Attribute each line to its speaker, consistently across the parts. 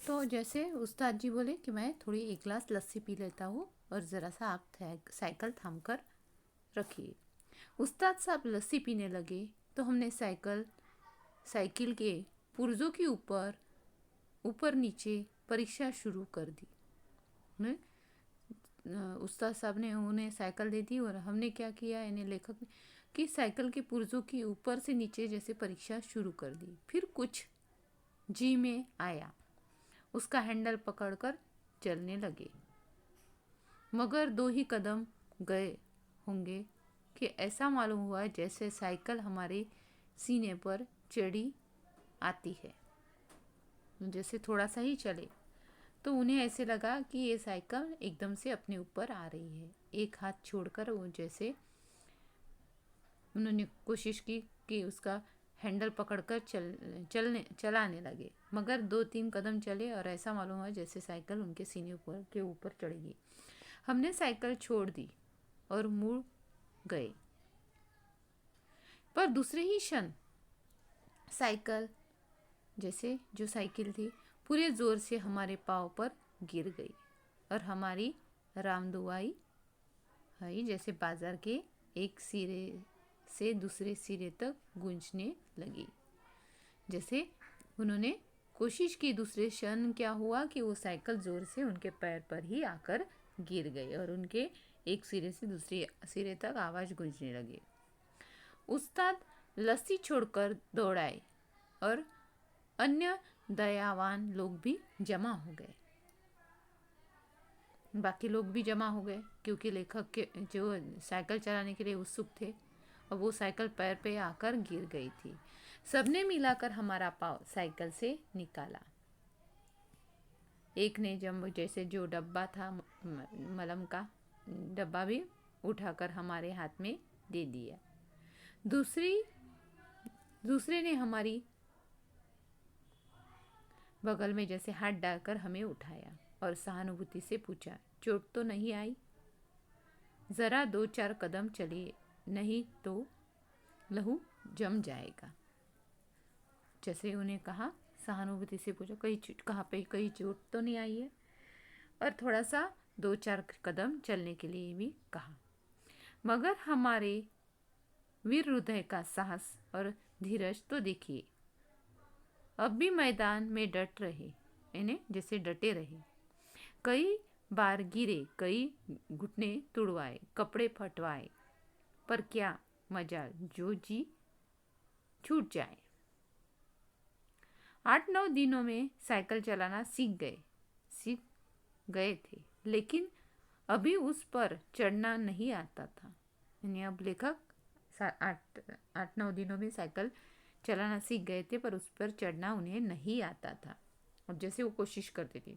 Speaker 1: तो जैसे उस्ताद जी बोले कि मैं थोड़ी एक गिलास लस्सी पी लेता हूँ और ज़रा सा आप साइकिल थाम कर रखिए। उस्ताद साहब लस्सी पीने लगे तो हमने साइकिल के पुर्जों के ऊपर ऊपर नीचे परीक्षा शुरू कर दी। ने उस्ताद साहब ने उन्हें साइकिल दे दी और हमने क्या किया, इन्हें लेखक ने कि साइकिल के पुर्जों की ऊपर से नीचे जैसे परीक्षा शुरू कर दी। फिर कुछ जी में आया, उसका हैंडल पकड़कर चलने लगे। मगर 2 ही कदम गए होंगे कि ऐसा मालूम हुआ जैसे साइकिल हमारे सीने पर चढ़ी आती है। जैसे थोड़ा सा ही चले तो उन्हें ऐसे लगा कि ये साइकिल एकदम से अपने ऊपर आ रही है। एक हाथ छोड़कर वो जैसे उन्होंने कोशिश की कि उसका हैंडल पकड़कर चलाने लगे। मगर 2-3 कदम चले और ऐसा मालूम हुआ जैसे साइकिल उनके सीने के ऊपर चढ़ेगी। हमने साइकिल छोड़ दी और मुड़ गए, पर दूसरे ही क्षण साइकिल जैसे जो साइकिल थी पूरे जोर से हमारे पाँव पर गिर गई और हमारी रामदुआई जैसे बाजार के एक सिरे से दूसरे सिरे तक गूंजने लगी। जैसे उन्होंने कोशिश की, दूसरे क्षण क्या हुआ कि वो साइकिल जोर से उनके पैर पर ही आकर गिर गई और उनके एक सिरे से दूसरे सिरे तक आवाज़ गूंजने लगी। उस्ताद लस्सी छोड़कर दौड़ाए और अन्य दयावान लोग भी जमा हो गए। बाकी लोग भी जमा हो गए क्योंकि लेखक के जो साइकिल चलाने के लिए उत्सुक थे और वो साइकिल पैर पे आकर गिर गई थी। सबने मिलाकर हमारा पाँव साइकिल से निकाला। एक ने जैसे जो डब्बा था मलम का डब्बा भी उठाकर हमारे हाथ में दे दिया। दूसरे ने हमारी बगल में जैसे हाथ डालकर हमें उठाया और सहानुभूति से पूछा, चोट तो नहीं आई? ज़रा 2-4 कदम चलिए, नहीं तो लहू जम जाएगा। जैसे उन्हें कहा, सहानुभूति से पूछा, कहाँ पे कहीं चोट तो नहीं आई है? और थोड़ा सा 2-4 कदम चलने के लिए भी कहा। मगर हमारे वीर हृदय का साहस और धीरज तो देखिए। अब भी मैदान में डट रहे, इन्हें जैसे डटे रहे। कई बार गिरे, कई घुटने तुड़वाए, कपड़े फटवाए, पर क्या मजाल जो जी छूट जाए। 8-9 दिनों में साइकिल चलाना सीख गए थे, लेकिन अभी उस पर चढ़ना नहीं आता था। यानी अब लेखक 8-9 दिनों में साइकिल चलाना सीख गए थे, पर उस पर चढ़ना उन्हें नहीं आता था। अब जैसे वो कोशिश करते थे,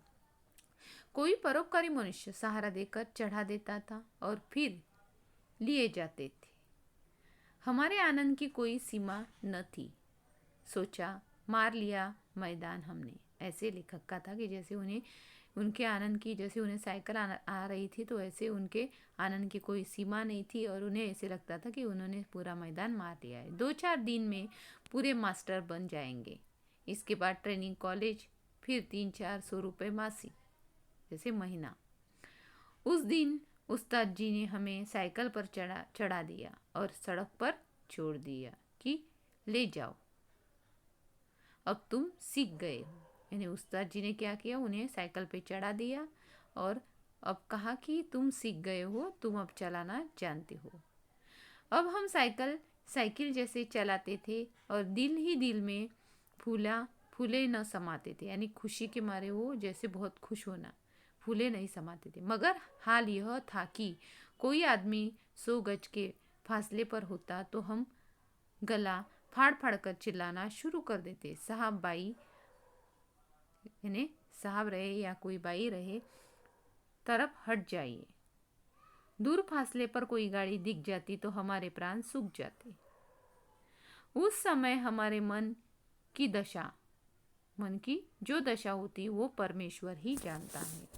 Speaker 1: कोई परोपकारी मनुष्य सहारा देकर चढ़ा देता था और फिर लिए जाते थे। हमारे आनंद की कोई सीमा न थी। सोचा, मार लिया मैदान हमने। ऐसे लेखक का था कि जैसे उनके आनंद की, जैसे उन्हें साइकिल आ रही थी तो ऐसे उनके आनंद की कोई सीमा नहीं थी और उन्हें ऐसे लगता था कि उन्होंने पूरा मैदान मार लिया है। 2-4 दिन में पूरे मास्टर बन जाएंगे। इसके बाद ट्रेनिंग कॉलेज, फिर 300-400 रुपये मासिक जैसे महीना। उस दिन उस्ताद जी ने हमें साइकिल पर चढ़ा दिया और सड़क पर छोड़ दिया कि ले जाओ, अब तुम सीख गए हो। यानी उस्ताद जी ने क्या किया, उन्हें साइकिल पे चढ़ा दिया और अब कहा कि तुम सीख गए हो, तुम अब चलाना जानते हो। अब हम साइकिल जैसे चलाते थे और दिल ही दिल में फूले न समाते थे। यानी खुशी के मारे वो जैसे बहुत खुश होना, फूले नहीं समाते थे। मगर हाल यह था कि कोई आदमी 100 गज के फासले पर होता तो हम गला फाड़ फाड़ कर चिल्लाना शुरू कर देते, साहब बाई, यानी साहब रहे या कोई बाई रहे, तरफ हट जाइए। दूर फासले पर कोई गाड़ी दिख जाती तो हमारे प्राण सूख जाते। उस समय हमारे मन की जो दशा होती वो परमेश्वर ही जानता है।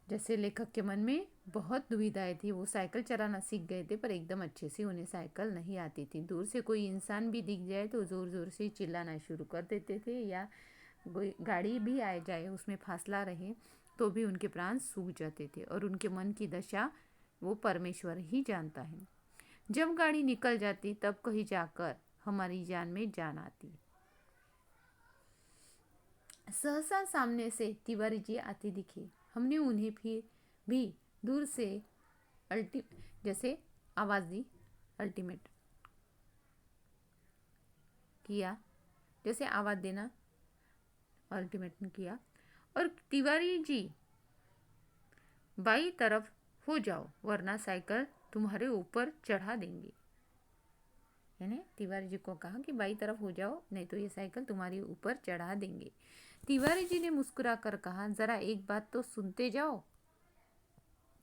Speaker 1: जैसे लेखक के मन में बहुत दुविधाएं थी। वो साइकिल चलाना सीख गए थे पर एकदम अच्छे से उन्हें साइकिल नहीं आती थी। दूर से कोई इंसान भी दिख जाए तो ज़ोर ज़ोर से चिल्लाना शुरू कर देते थे या गाड़ी भी आ जाए, उसमें फासला रहे, तो भी उनके प्राण सूख जाते थे और उनके मन की दशा वो परमेश्वर ही जानता है। जब गाड़ी निकल जाती तब कहीं जाकर हमारी जान में जान आती। सहसा सामने से तिवारी जी आते दिखे। हमने उन्हें फिर भी दूर से अल्टी जैसे आवाज़ दी, अल्टीमेट किया, जैसे आवाज़ देना अल्टीमेट किया, और तिवारी जी बाई तरफ हो जाओ वरना साइकिल तुम्हारे ऊपर चढ़ा देंगे। यानी तिवारी जी को कहा कि बाई तरफ हो जाओ, नहीं तो ये साइकिल तुम्हारे ऊपर चढ़ा देंगे। तिवारी जी ने मुस्कुरा कर कहा, जरा एक बात तो सुनते जाओ।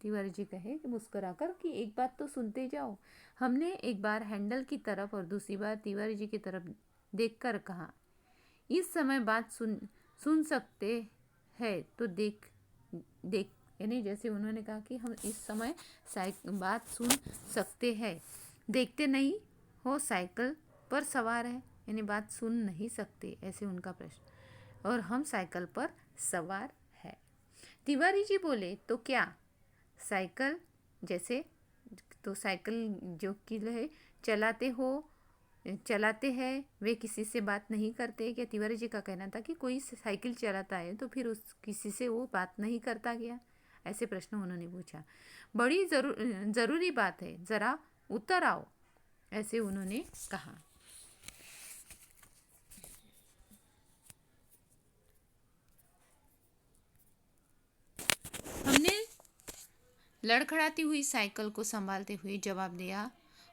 Speaker 1: तिवारी जी कहे कि मुस्कुरा कर कि एक बात तो सुनते जाओ। हमने एक बार हैंडल की तरफ और दूसरी बार तिवारी जी की तरफ देखकर कहा, इस समय बात सुन सकते हैं तो देख देख यानी जैसे उन्होंने कहा कि हम इस समय बात सुन सकते हैं, देखते नहीं हो साइकिल पर सवार है, यानी बात सुन नहीं सकते, ऐसे उनका प्रश्न, और हम साइकिल पर सवार है। तिवारी जी बोले, तो क्या साइकिल जैसे, तो साइकिल जो कि है चलाते हैं वे किसी से बात नहीं करते क्या? तिवारी जी का कहना था कि कोई साइकिल चलाता है तो फिर उस किसी से वो बात नहीं करता क्या? ऐसे प्रश्न उन्होंने पूछा। बड़ी ज़रूरी बात है, ज़रा उतर आओ, ऐसे उन्होंने कहा। हमने लड़खड़ाती हुई साइकिल को संभालते हुए जवाब दिया,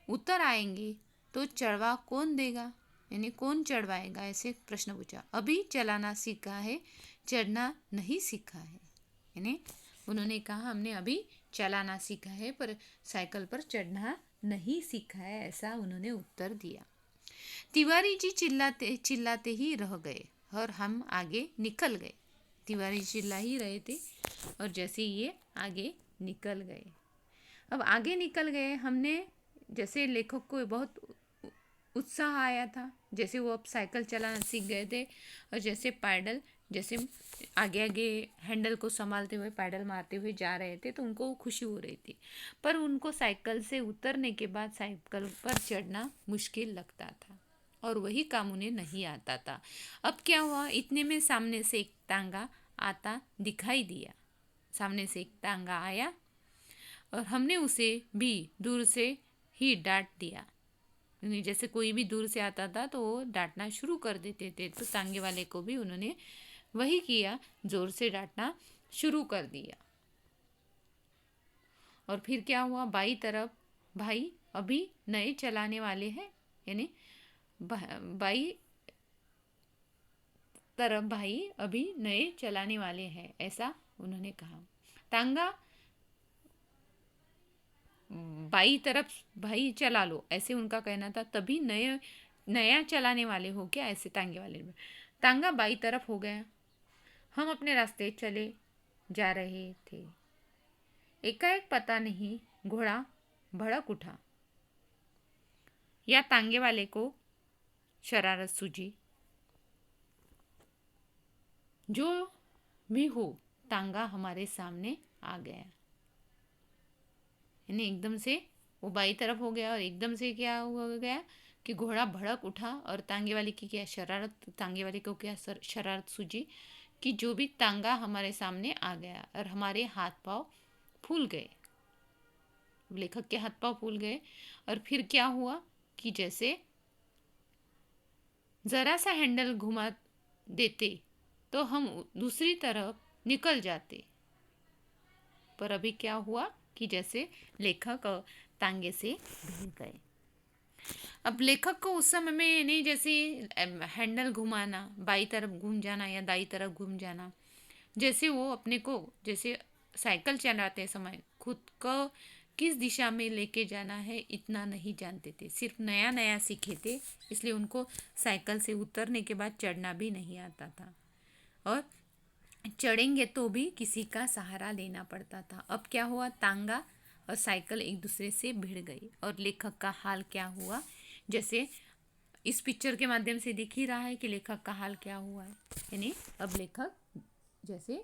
Speaker 1: उतर आएंगे तो चढ़वा कौन देगा, यानी कौन चढ़वाएगा, ऐसे प्रश्न पूछा। अभी चलाना सीखा है, चढ़ना नहीं सीखा है। यानी उन्होंने कहा हमने अभी चलाना सीखा है पर साइकिल पर चढ़ना नहीं सीखा है, ऐसा उन्होंने उत्तर दिया। तिवारी जी चिल्लाते चिल्लाते ही रह गए और हम आगे निकल गए। तिवारी चिल्ला ही रहे थे और जैसे ये आगे निकल गए। अब आगे निकल गए, हमने जैसे लेखक को बहुत उत्साह आया था, जैसे वो अब साइकिल चलाना सीख गए थे और जैसे पैडल जैसे आगे आगे हैंडल को संभालते हुए पैडल मारते हुए जा रहे थे तो उनको खुशी हो रही थी। पर उनको साइकिल से उतरने के बाद साइकिल पर चढ़ना मुश्किल लगता था और वही काम उन्हें नहीं आता था। अब क्या हुआ, इतने में सामने से एक तांगा आता दिखाई दिया। सामने से एक तांगा आया और हमने उसे भी दूर से ही डांट दिया। जैसे कोई भी दूर से आता था तो वो डांटना शुरू कर देते थे, तो तांगे वाले को भी उन्होंने वही किया, जोर से डांटना शुरू कर दिया। और फिर क्या हुआ, बाई तरफ भाई अभी नए चलाने वाले हैं, यानी बाई तरफ भाई अभी नए चलाने वाले हैं, ऐसा उन्होंने कहा। तांगा बाई तरफ भाई चला लो, ऐसे उनका कहना था। तभी नया चलाने वाले हो क्या, ऐसे तांगे वाले में। तांगा बाई तरफ हो गया। हम अपने रास्ते चले जा रहे थे। एकाएक पता नहीं घोड़ा भड़क उठा या तांगे वाले को शरारत सूझी, जो भी हो तांगा हमारे सामने आ गया। यानी एकदम से वो बाई तरफ हो गया और एकदम से क्या हुआ गया कि घोड़ा भड़क उठा और तांगे वाले की क्या शरारत, तांगे वाले को क्या शरारत सूझी कि जो भी तांगा हमारे सामने आ गया और हमारे हाथ पांव फूल गए। लेखक के हाथ पांव फूल गए और फिर क्या हुआ कि जैसे जरा सा हैंडल घुमा देते तो हम दूसरी तरफ निकल जाते। पर अभी क्या हुआ कि जैसे लेखक तांगे से भिड़ गए। अब लेखक को उस समय में नहीं, जैसे हैंडल घुमाना, बाई तरफ घूम जाना या दाई तरफ घूम जाना, जैसे वो अपने को जैसे साइकिल चलाते समय खुद को किस दिशा में लेके जाना है इतना नहीं जानते थे। सिर्फ नया नया सीखे थे, इसलिए उनको साइकिल से उतरने के बाद चढ़ना भी नहीं आता था और चढ़ेंगे तो भी किसी का सहारा लेना पड़ता था। अब क्या हुआ, तांगा और साइकिल एक दूसरे से भिड़ गई और लेखक का हाल क्या हुआ, जैसे इस पिक्चर के माध्यम से दिख ही रहा है कि लेखक का हाल क्या हुआ है। यानी अब लेखक जैसे